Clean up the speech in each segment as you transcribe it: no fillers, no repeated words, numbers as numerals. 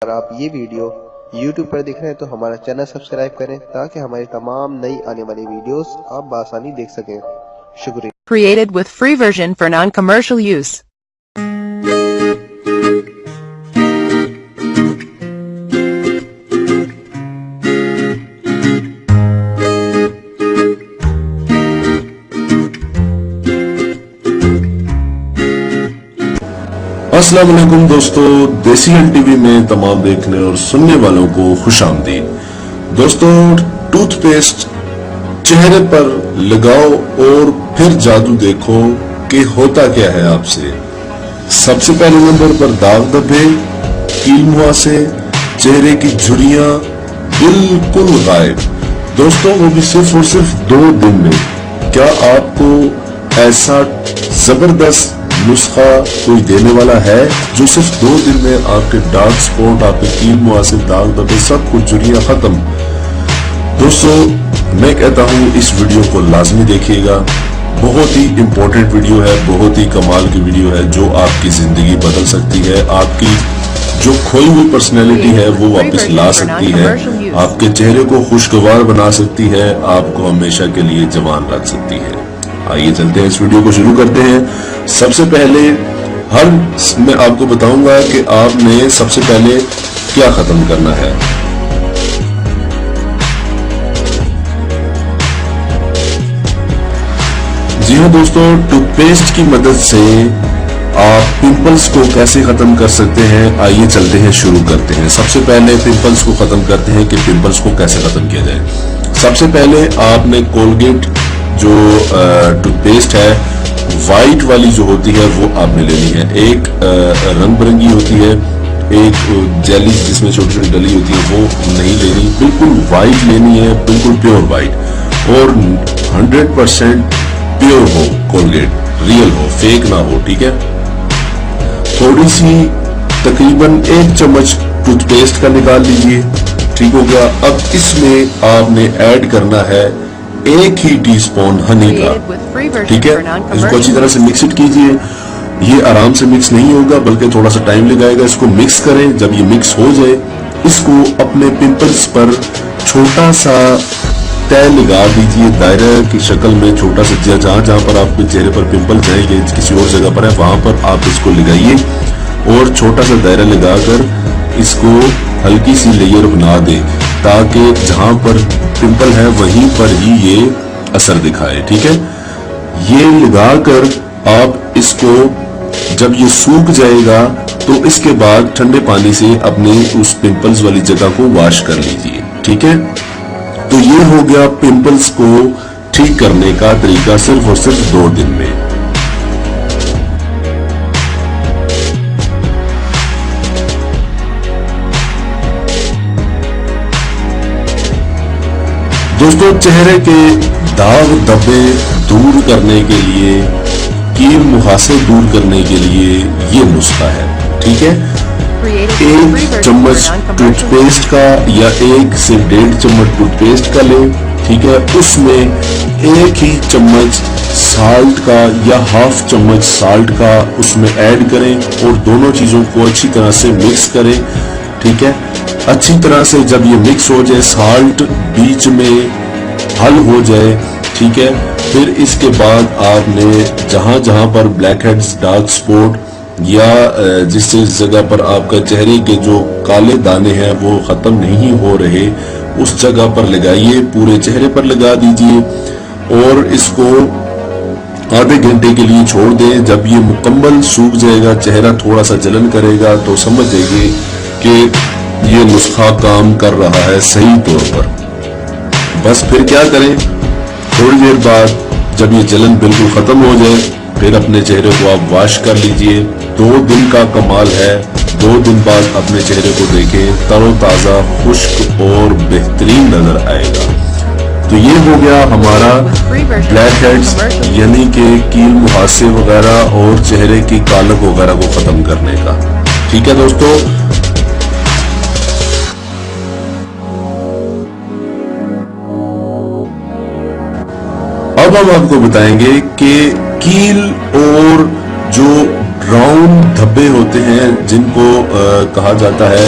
اگر آپ یہ ویڈیو YouTube پر دیکھ رہے ہیں تو ہمارا چینل سبسکرائب کریں تاکہ ہماری تمام نئی آنے والی ویڈیوز آپ بآسانی دیکھ سکیں۔ شکریہ۔ Created with free version for non-commercial use. السلام علیکم دوستو، دیسی ہل ٹی وی میں تمام دیکھنے اور سننے والوں کو خوش آمدید۔ دوستو، ٹوتھ پیسٹ چہرے پر لگاؤ اور پھر جادو دیکھو کہ ہوتا کیا ہے آپ سے۔ سب سے پہلے نمبر پر داغ دھبے، کیل مہاسے، چہرے کی جھریاں بالکل غائب۔ دوستو، وہ بھی صرف اور صرف 2 دن میں۔ کیا آپ کو ایسا زبردست نسخہ کوئی دینے والا ہے جو صرف 2 دن میں آپ کے ڈارک سپوٹ، آپ کے کیل مہاسے، داغ دھبے، سب کچھ جھریاں ختم؟ دوستو، میں کہتا ہوں اس ویڈیو کو لازمی دیکھیے گا۔ بہت ہی امپورٹنٹ ویڈیو ہے، بہت ہی کمال کی ویڈیو ہے جو آپ کی زندگی بدل سکتی ہے، آپ کی جو کھوئی ہوئی پرسنالٹی ہے وہ واپس لا سکتی ہے، آپ کے چہرے کو خوشگوار بنا سکتی ہے، آپ کو ہمیشہ کے لیے جوان رکھ سکتی ہے۔ آئیے چلتے ہیں، اس ویڈیو کو شروع کرتے ہیں۔ سب سے پہلے میں آپ کو بتاؤں گا کہ آپ نے سب سے پہلے کیا ختم کرنا ہے۔ جی ہاں دوستو، ٹوتھ پیسٹ کی مدد سے آپ پمپلز کو کیسے ختم کر سکتے ہیں، آئیے چلتے ہیں، شروع کرتے ہیں۔ سب سے پہلے پمپلز کو ختم کرتے ہیں کہ پمپلز کو کیسے ختم کیا جائے۔ سب سے پہلے آپ نے کولگیٹ جو ٹوتھ پیسٹ ہے وائٹ والی جو ہوتی ہے وہ آپ نے لینی ہے۔ ایک رنگ برنگی ہوتی ہے، ایک جیلی جس میں چھوٹی چھوٹی ڈلی ہوتی ہے وہ نہیں لینی، بالکل وائٹ لینی ہے، بالکل پیور وائٹ، اور 100% پیور ہو، کولگیٹ ریئل ہو، فیک نہ ہو، ٹھیک ہے۔ تھوڑی سی تقریباً 1 چمچ ٹوتھ پیسٹ کا نکال لیجئے، ٹھیک ہو گیا۔ اب اس میں آپ نے ایڈ کرنا ہے 1 ہی ٹی سپون ہنی کا، ٹھیک ہے۔ اس کو اچھی طرح سے مکس کیجئے۔ یہ آرام سے مکس نہیں ہوگا بلکہ تھوڑا سا ٹائم لگائے گا۔ اس کو مکس کریں، جب یہ مکس ہو جائے اس کو اپنے پمپلز پر چھوٹا سا تہ لگا دیجئے، دائرہ کی شکل میں چھوٹا سا، جہاں جہاں پر آپ کے چہرے پر پمپل جائیں گے کسی اور جگہ پر ہے وہاں پر آپ اس کو لگائیے اور چھوٹا سا دائرہ لگا کر اس کو ہلکی سی لیئر بنا دیں تاکہ جہاں پر پمپل ہے وہیں پر ہی یہ اثر دکھائے، ٹھیک ہے۔ یہ لگا کر آپ اس کو جب یہ سوکھ جائے گا تو اس کے بعد ٹھنڈے پانی سے اپنے اس پمپلز والی جگہ کو واش کر لیجئے، ٹھیک ہے۔ تو یہ ہو گیا پمپلز کو ٹھیک کرنے کا طریقہ صرف اور صرف 2 دن میں۔ دوستو، چہرے کے داغ دھبے دور کرنے کے لیے، کیل مہاسے دور کرنے کے لیے یہ نسخہ ہے، ٹھیک ہے۔ 1 چمچ ٹوتھ پیسٹ کا یا 1 سے 1.5 چمچ ٹوتھ پیسٹ کا لیں، ٹھیک ہے۔ اس میں 1 ہی چمچ سالٹ کا یا 1/2 چمچ سالٹ کا اس میں ایڈ کریں اور دونوں چیزوں کو اچھی طرح سے مکس کریں، ٹھیک ہے۔ اچھی طرح سے جب یہ مکس ہو جائے، سالٹ بیچ میں حل ہو جائے، ٹھیک ہے، پھر اس کے بعد آپ نے جہاں جہاں پر بلیک ہیڈز، ڈارک سپوٹ یا جس جگہ پر آپ کا چہرے کے جو کالے دانے ہیں وہ ختم نہیں ہو رہے اس جگہ پر لگائیے، پورے چہرے پر لگا دیجئے اور اس کو آدھے گھنٹے کے لیے چھوڑ دیں۔ جب یہ مکمل سوکھ جائے گا، چہرہ تھوڑا سا جلن کرے گا تو سمجھ جائیے کہ یہ نسخہ کام کر رہا ہے صحیح طور پر۔ بس پھر کیا کریں، تھوڑی دیر بعد جب یہ جلن بالکل ختم ہو جائے پھر اپنے چہرے کو آپ واش کر لیجئے۔ 2 دن کا کمال ہے، 2 دن بعد اپنے چہرے کو دیکھیں، تر و تازہ، خشک اور بہترین نظر آئے گا۔ تو یہ ہو گیا ہمارا بلیک ہیڈز یعنی کہ کیل مہاسے وغیرہ اور چہرے کی کالک وغیرہ کو ختم کرنے کا، ٹھیک ہے دوستو۔ اب ہم آپ کو بتائیں گے کہ کیل اور جو براؤن دھبے ہوتے ہیں جن کو کہا جاتا ہے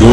2